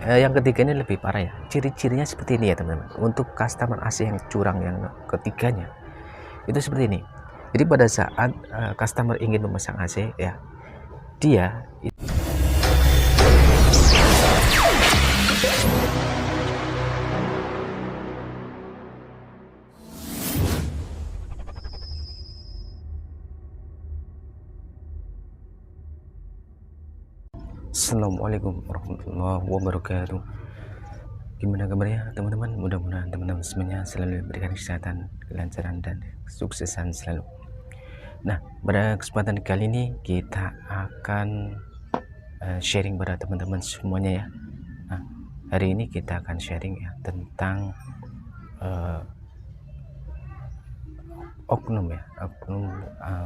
Yang ketiga ini lebih parah ya. Ciri-cirinya seperti ini ya teman-teman. Untuk customer AC yang curang yang ketiganya itu seperti ini. Jadi pada saat customer ingin memasang AC ya, dia Assalamualaikum warahmatullahi wabarakatuh. Gimana kabarnya teman-teman? Mudah-mudahan teman-teman semuanya selalu diberikan kesehatan, kelancaran, dan kesuksesan selalu. Nah, pada kesempatan kali ini kita akan sharing pada teman-teman semuanya ya. Nah, hari ini kita akan sharing ya tentang oknum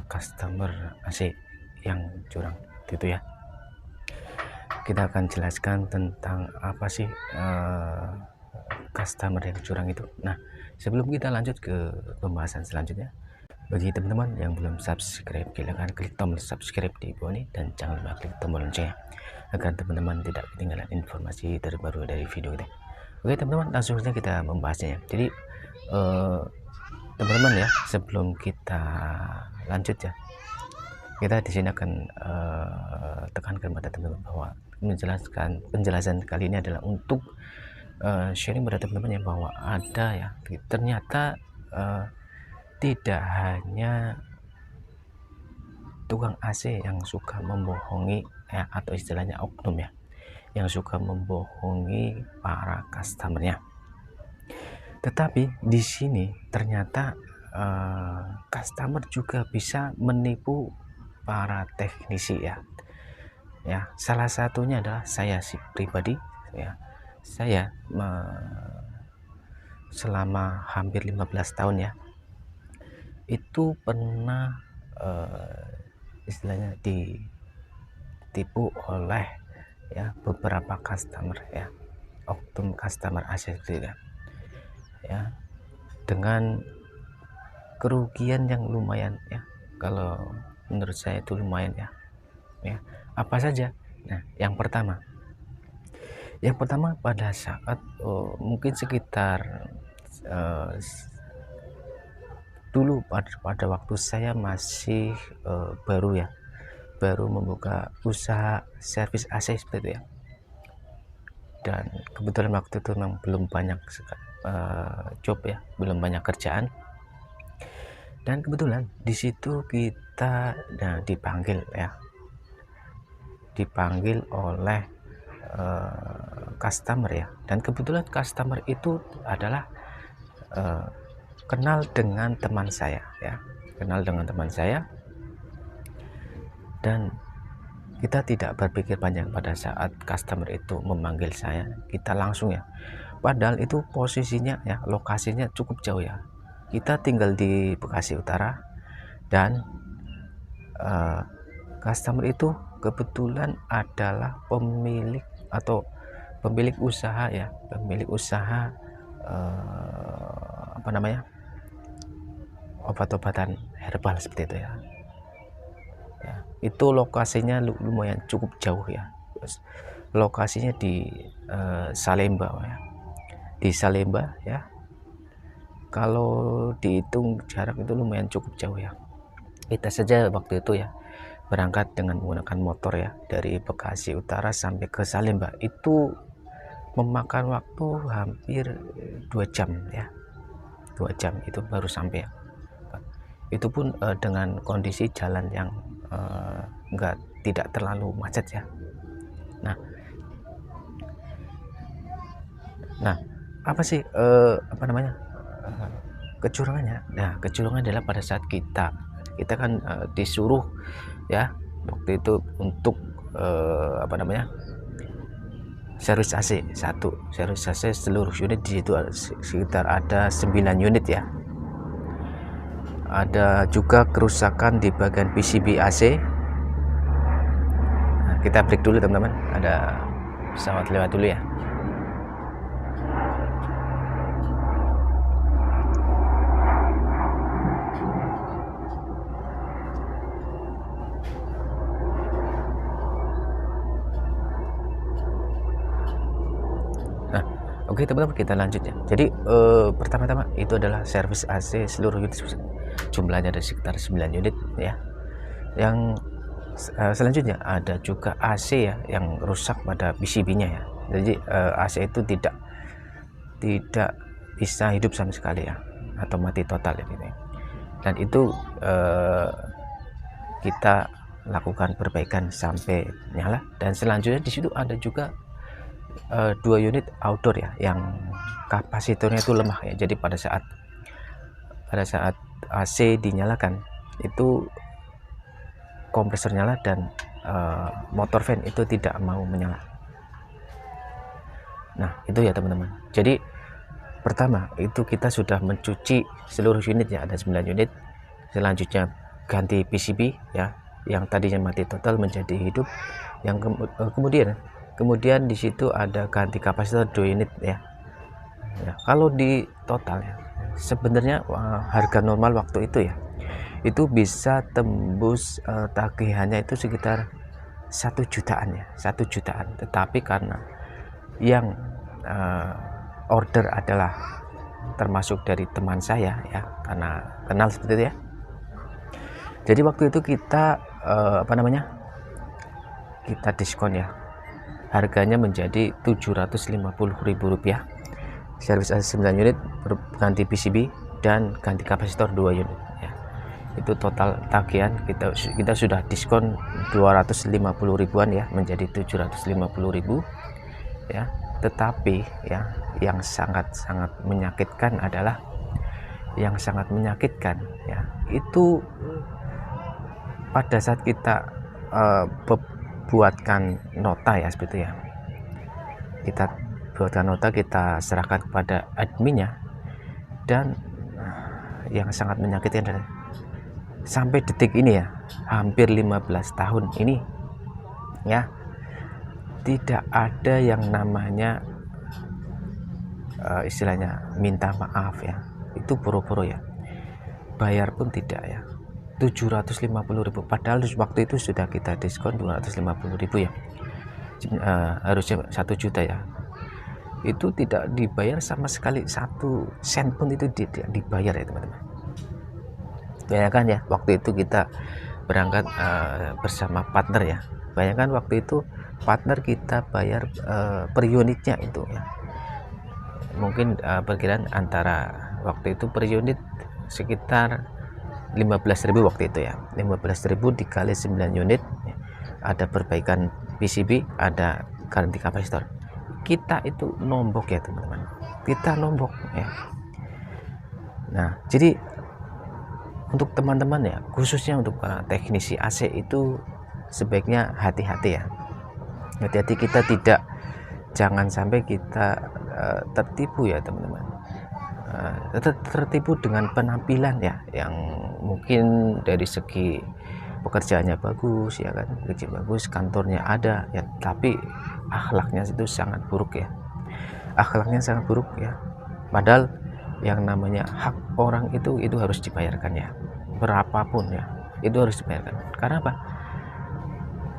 customer AC yang curang gitu ya. Kita akan jelaskan tentang apa sih customer yang curang itu. Nah, sebelum kita lanjut ke pembahasan selanjutnya, bagi teman-teman yang belum subscribe, silakan klik tombol subscribe di bawah ini dan jangan lupa klik tombol loncengnya agar teman-teman tidak ketinggalan informasi terbaru dari video kita. Oke teman-teman, langsung saja kita membahasnya ya. Jadi teman-teman ya, sebelum kita lanjut ya, kita di sini akan tekankan pada teman-teman bahwa penjelasan kali ini adalah untuk sharing pada teman-teman yang bahwa ada ya, ternyata tidak hanya tukang AC yang suka membohongi ya, atau istilahnya oknum ya, yang suka membohongi para customernya. Tetapi di sini ternyata customer juga bisa menipu para teknisi ya. Ya, salah satunya adalah saya pribadi ya. Saya selama hampir 15 tahun ya, itu pernah istilahnya ditipu oleh ya beberapa customer ya, oknum customer AC ya, dengan kerugian yang lumayan ya. Kalau menurut saya itu lumayan ya. Apa saja? Nah, yang pertama pada saat mungkin sekitar dulu pada waktu saya masih baru membuka usaha servis AC seperti itu ya, dan kebetulan waktu itu memang belum banyak job ya, belum banyak kerjaan, dan kebetulan di situ kita dipanggil oleh customer ya, dan kebetulan customer itu adalah kenal dengan teman saya ya, dan kita tidak berpikir panjang pada saat customer itu memanggil saya, kita langsung ya, padahal itu posisinya ya, lokasinya cukup jauh ya, kita tinggal di Bekasi Utara, dan customer itu kebetulan adalah pemilik usaha ya, obat-obatan herbal seperti itu ya. Itu lokasinya lumayan cukup jauh ya. Lokasinya di Salemba ya. Di Salemba ya. Kalau dihitung jarak itu lumayan cukup jauh ya. Kita saja waktu itu ya berangkat dengan menggunakan motor ya dari Bekasi Utara sampai ke Salemba itu memakan waktu hampir 2 jam ya. 2 jam itu baru sampai ya. Itu pun dengan kondisi jalan yang tidak terlalu macet ya. Nah, apa sih kecurangannya? Nah, kecurangan adalah pada saat kita kan disuruh ya waktu itu untuk servis AC servis AC seluruh unit. Di situ sekitar ada 9 unit ya. Ada juga kerusakan di bagian PCB AC. Nah, kita break dulu teman-teman, ada pesawat lewat dulu ya. Oke teman-teman, kita lanjut ya. Jadi pertama-tama itu adalah servis AC seluruh unit, jumlahnya ada sekitar 9 unit ya. Yang selanjutnya ada juga AC ya yang rusak pada PCB-nya ya. Jadi AC itu tidak bisa hidup sama sekali ya, atau mati total ya gitu ya. Dan itu kita lakukan perbaikan sampai nyala. Dan selanjutnya di situ ada juga 2 unit outdoor ya yang kapasitornya itu lemah ya. Jadi pada saat AC dinyalakan itu kompresor nyala dan motor fan itu tidak mau menyala. Nah itu ya teman-teman. Jadi pertama itu kita sudah mencuci seluruh unit ya, ada 9 unit. Selanjutnya ganti PCB ya, yang tadinya mati total menjadi hidup. Yang kemudian di situ ada ganti kapasitor 2 unit ya. Kalau di total ya, sebenarnya harga normal waktu itu ya, itu bisa tembus tagihannya itu sekitar 1 jutaan ya, 1 jutaan. Tetapi karena yang order adalah termasuk dari teman saya ya, karena kenal seperti itu ya. Jadi waktu itu kita kita diskon ya, harganya menjadi Rp750.000, servis AC 9 unit, ganti PCB dan ganti kapasitor 2 unit ya. Itu total tagihan kita sudah diskon 250.000-an ya, menjadi 750.000 ya. Tetapi ya yang sangat-sangat menyakitkan adalah itu pada saat kita buatkan nota ya, seperti ya, kita buatkan nota, kita serahkan kepada adminnya. Dan yang sangat menyakitkan adalah sampai detik ini ya, hampir 15 tahun ini ya, tidak ada yang namanya istilahnya minta maaf ya. Itu boro-boro ya, bayar pun tidak ya. 750.000, padahal waktu itu sudah kita diskon 250.000 ya, harusnya 1 juta ya. Itu tidak dibayar sama sekali, 1 sen pun itu tidak dibayar ya teman-teman. Bayangkan ya, waktu itu kita berangkat bersama partner ya. Bayangkan waktu itu partner kita bayar per unitnya itu ya, mungkin perkiraan antara waktu itu per unit sekitar 15.000 waktu itu ya. 15.000 dikali 9 unit, ada perbaikan PCB, ada ganti kapasitor. Kita itu nombok ya teman-teman, kita nombok ya. Nah jadi untuk teman-teman ya, khususnya untuk para teknisi AC itu sebaiknya hati-hati ya. Hati-hati, kita jangan sampai kita tertipu ya teman-teman. Tertipu dengan penampilan ya, yang mungkin dari segi pekerjaannya bagus ya kan, gaji bagus, kantornya ada ya, tapi akhlaknya itu sangat buruk ya. Akhlaknya sangat buruk ya. Padahal yang namanya hak orang itu harus dibayarkan ya, berapapun ya, itu harus dibayarkan. Karena apa?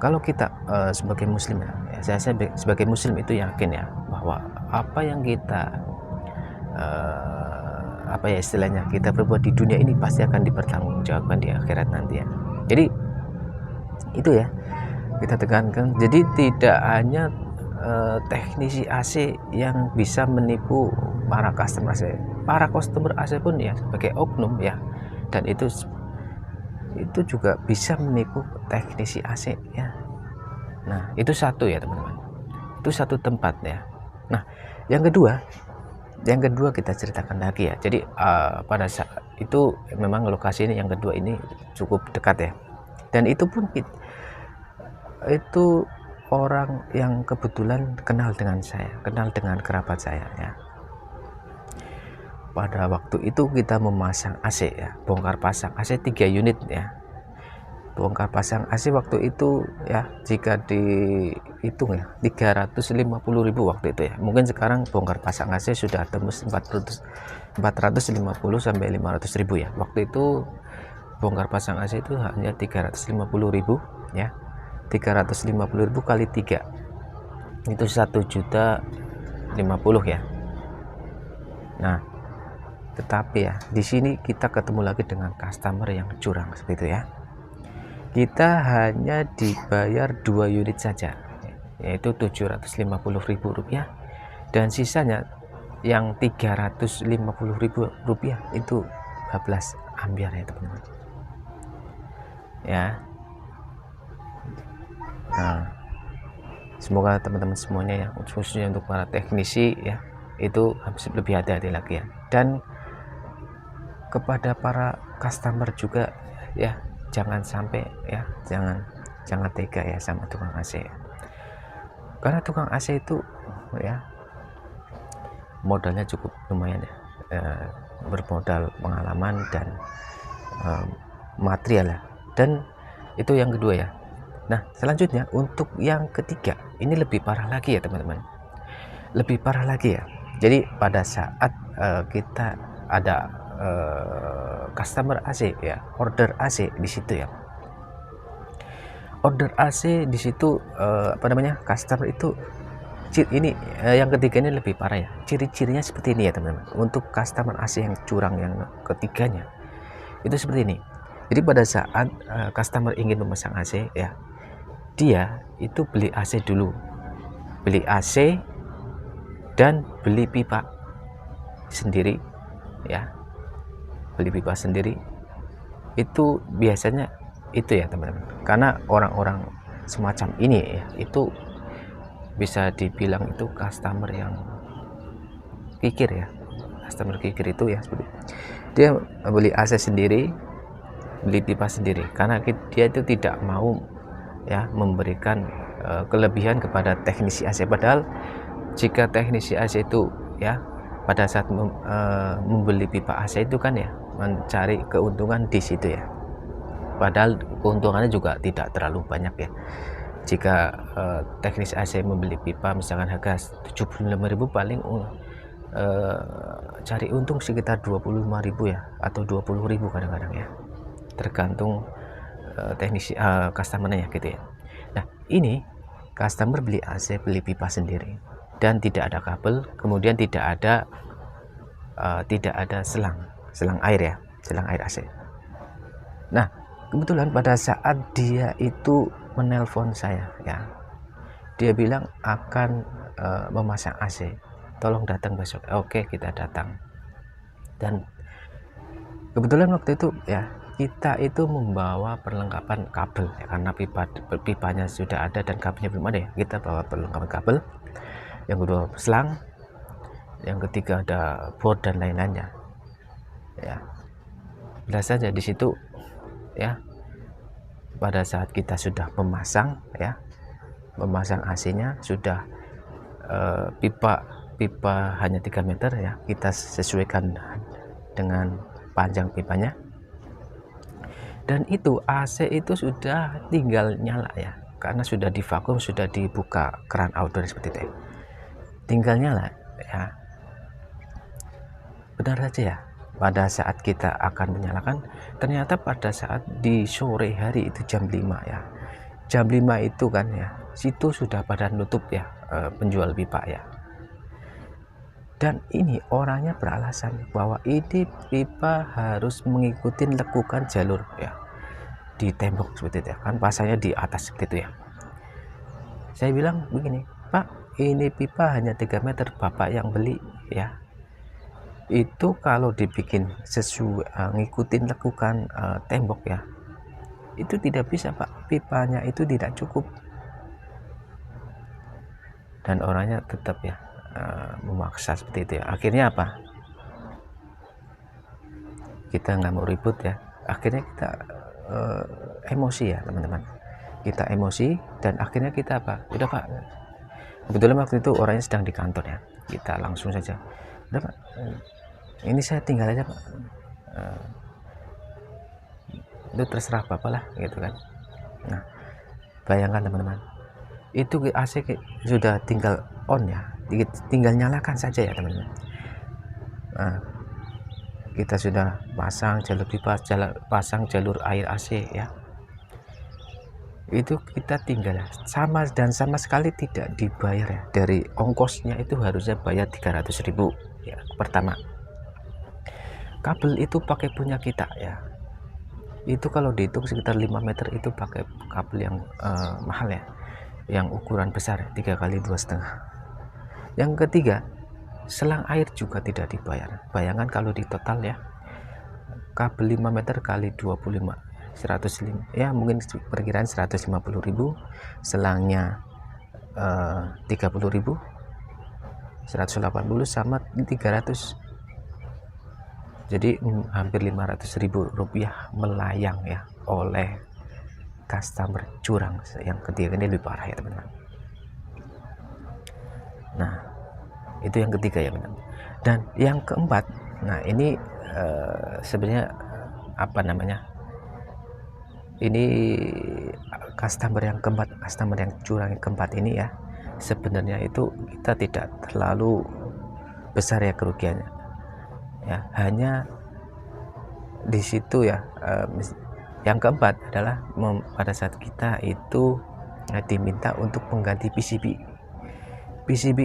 Kalau kita sebagai muslim ya, saya sebagai muslim itu yakin ya, bahwa apa yang kita istilahnya kita berbuat di dunia ini pasti akan dipertanggungjawabkan di akhirat nanti ya. Jadi itu ya kita tekankan. Jadi tidak hanya teknisi AC yang bisa menipu para customer AC pun ya sebagai oknum ya, dan itu juga bisa menipu teknisi AC ya. Nah itu satu ya teman-teman, itu satu tempat ya. Nah yang kedua kita ceritakan lagi ya. Jadi pada saat itu memang lokasi ini yang kedua ini cukup dekat ya, dan itu pun itu orang yang kebetulan kenal dengan saya, kenal dengan kerabat saya ya. Pada waktu itu kita memasang AC ya, bongkar pasang AC 3 unit ya, bongkar pasang AC waktu itu ya, jika dihitung ya 350.000 waktu itu ya. Mungkin sekarang bongkar pasang AC sudah tembus 450 sampai 500.000 ya. Waktu itu bongkar pasang AC itu hanya 350.000 ya. 350.000 kali 3 itu 1.050.000 ya. Nah, tetapi ya di sini kita ketemu lagi dengan customer yang curang seperti itu ya. Kita hanya dibayar 2 unit saja, yaitu Rp750.000, dan sisanya yang Rp350.000 itu 12 ampere ya teman-teman ya. Nah, semoga teman-teman semuanya ya, khususnya untuk para teknisi ya, itu harus lebih hati-hati lagi ya. Dan kepada para customer juga ya, jangan sampai ya, jangan tega ya sama tukang AC ya. Karena tukang AC itu ya modalnya cukup lumayan ya, bermodal pengalaman dan material ya. Dan itu yang kedua ya. Nah, selanjutnya untuk yang ketiga ini lebih parah lagi ya teman-teman, lebih parah lagi ya. Jadi pada saat kita ada customer AC ya, order AC di situ ya, order AC di situ customer itu ini yang ketiga ini lebih parah ya. Ciri-cirinya seperti ini ya teman-teman. Untuk customer AC yang curang yang ketiganya itu seperti ini. Jadi pada saat customer ingin memasang AC ya, dia itu beli AC dulu, beli AC dan beli pipa sendiri ya, beli pipa sendiri. Itu biasanya itu ya teman-teman, karena orang-orang semacam ini ya, itu bisa dibilang itu customer yang kikir ya. Customer kikir itu ya seperti dia beli AC sendiri, beli pipa sendiri, karena dia itu tidak mau ya memberikan kelebihan kepada teknisi AC. Padahal jika teknisi AC itu ya pada saat membeli pipa AC itu kan ya mencari keuntungan di situ ya, padahal keuntungannya juga tidak terlalu banyak ya. Jika teknisi AC membeli pipa misalkan harga 75.000, paling cari untung sekitar 25.000 ya, atau 20.000 kadang-kadang ya, tergantung teknisi customernya ya gitu ya. Nah, ini customer beli AC, beli pipa sendiri, dan tidak ada kabel, kemudian tidak ada selang air ya, selang air AC. Nah, kebetulan pada saat dia itu menelpon saya ya, dia bilang akan memasang AC, tolong datang besok. Oke, kita datang. Dan kebetulan waktu itu ya kita itu membawa perlengkapan kabel ya, karena pipanya sudah ada dan kabelnya belum ada ya, kita bawa perlengkapan kabel. Yang kedua selang, yang ketiga ada board dan lain-lainnya ya. Belas saja di situ ya, pada saat kita sudah memasang ya, memasang AC-nya sudah pipa hanya 3 meter ya, kita sesuaikan dengan panjang pipanya, dan itu AC itu sudah tinggal nyala ya, karena sudah divakum, sudah dibuka keran outdoor seperti itu ya. Tinggal nyala ya. Benar saja ya, pada saat kita akan menyalakan, ternyata pada saat di sore hari itu jam 5 ya, jam 5 itu kan ya, situ sudah pada nutup ya, penjual pipa ya. Dan ini orangnya beralasan bahwa ini pipa harus mengikuti lekukan jalur ya, di tembok seperti itu ya, kan pasangnya di atas seperti itu ya. Saya bilang begini, Pak, ini pipa hanya 3 meter, Bapak yang beli ya, itu kalau dibikin sesuai ngikutin lekukan tembok ya, itu tidak bisa Pak, pipanya itu tidak cukup. Dan orangnya tetap ya memaksa seperti itu ya. Akhirnya apa, kita nggak mau ribut ya, akhirnya kita emosi ya teman-teman, kita emosi, dan akhirnya kita apa, udah Pak, kebetulan waktu itu orangnya sedang di kantor ya, kita langsung saja, udah Pak, ini saya tinggal aja Pak, itu terserah Bapak lah gitu kan. Nah, bayangkan teman-teman, itu AC sudah tinggal on ya, tinggal nyalakan saja ya teman-teman. Nah, kita sudah pasang jalur pipa, pasang jalur air AC ya, itu kita tinggal sama sekali tidak dibayar ya. Dari ongkosnya itu harusnya bayar 300.000 ya pertama kabel itu pakai punya kita ya, itu kalau dihitung sekitar 5 meter itu pakai kabel yang mahal ya, yang ukuran besar 3 kali 2,5. Yang ketiga, selang air juga tidak dibayar. Bayangkan kalau di total ya, kabel 5 meter kali 25, 105 ya, mungkin perkiraan 150.000, selangnya 30.000, 180 sama 300, jadi hampir 500.000 rupiah melayang ya oleh customer curang. Yang ketiga ini lebih parah ya teman-teman. Nah itu yang ketiga ya teman-teman. Dan yang keempat, nah ini sebenarnya apa namanya, ini customer yang keempat, customer yang curang yang keempat ini ya, sebenarnya itu kita tidak terlalu besar ya kerugiannya ya, hanya di situ ya. Yang keempat adalah pada saat kita itu diminta untuk mengganti PCB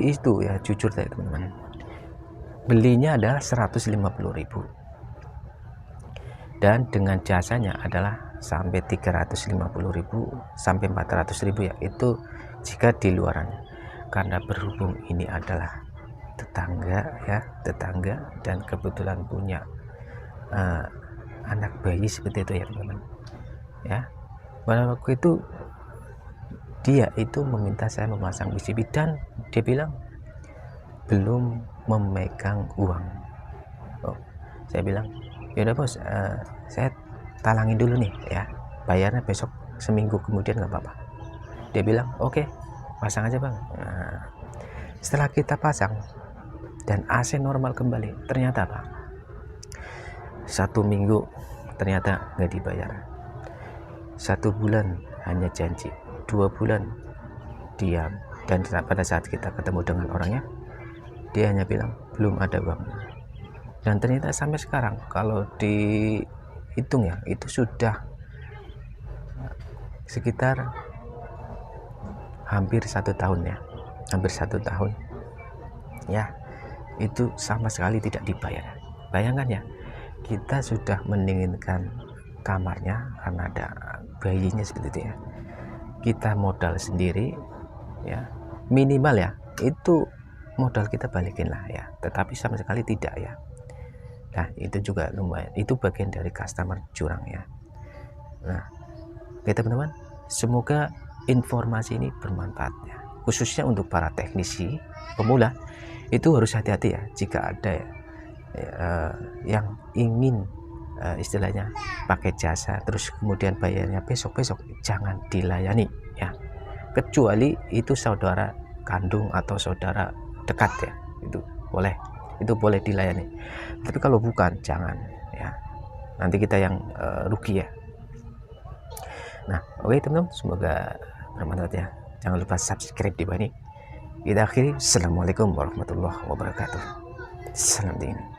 itu ya, jujur saya teman-teman, belinya adalah 150.000 dan dengan jasanya adalah sampai 350.000 sampai 400.000 ya, itu jika di luarannya. Karena berhubung ini adalah tetangga dan kebetulan punya anak bayi seperti itu ya teman-teman ya, pada waktu itu dia itu meminta saya memasang PCB dan dia bilang belum memegang uang. Saya bilang yaudah bos, saya talangin dulu nih ya, bayarnya besok seminggu kemudian nggak apa-apa. Dia bilang oke, pasang aja bang. Nah, setelah kita pasang dan AC normal kembali, ternyata apa, 1 minggu ternyata nggak dibayar, 1 bulan hanya janji, 2 bulan diam, dan pada saat kita ketemu dengan orangnya dia hanya bilang belum ada uang. Dan ternyata sampai sekarang kalau dihitung ya, itu sudah sekitar hampir 1 tahun ya, hampir 1 tahun ya, itu sama sekali tidak dibayar. Bayangkan ya, kita sudah mendinginkan kamarnya karena ada bayinya seperti itu ya, kita modal sendiri ya, minimal ya itu modal kita balikin lah ya, tetapi sama sekali tidak ya. Nah itu juga lumayan, itu bagian dari customer curang ya. Nah oke teman-teman, semoga informasi ini bermanfaat ya, khususnya untuk para teknisi pemula. Itu harus hati-hati ya, jika ada yang ingin istilahnya pakai jasa terus kemudian bayarnya besok-besok, jangan dilayani ya, kecuali itu saudara kandung atau saudara dekat ya, itu boleh dilayani. Tapi kalau bukan, jangan ya, nanti kita yang rugi ya. Nah oke teman-teman, semoga bermanfaat ya, jangan lupa subscribe di bawah ini. Kita akhiri, assalamualaikum warahmatullahi wabarakatuh. Salam dingin.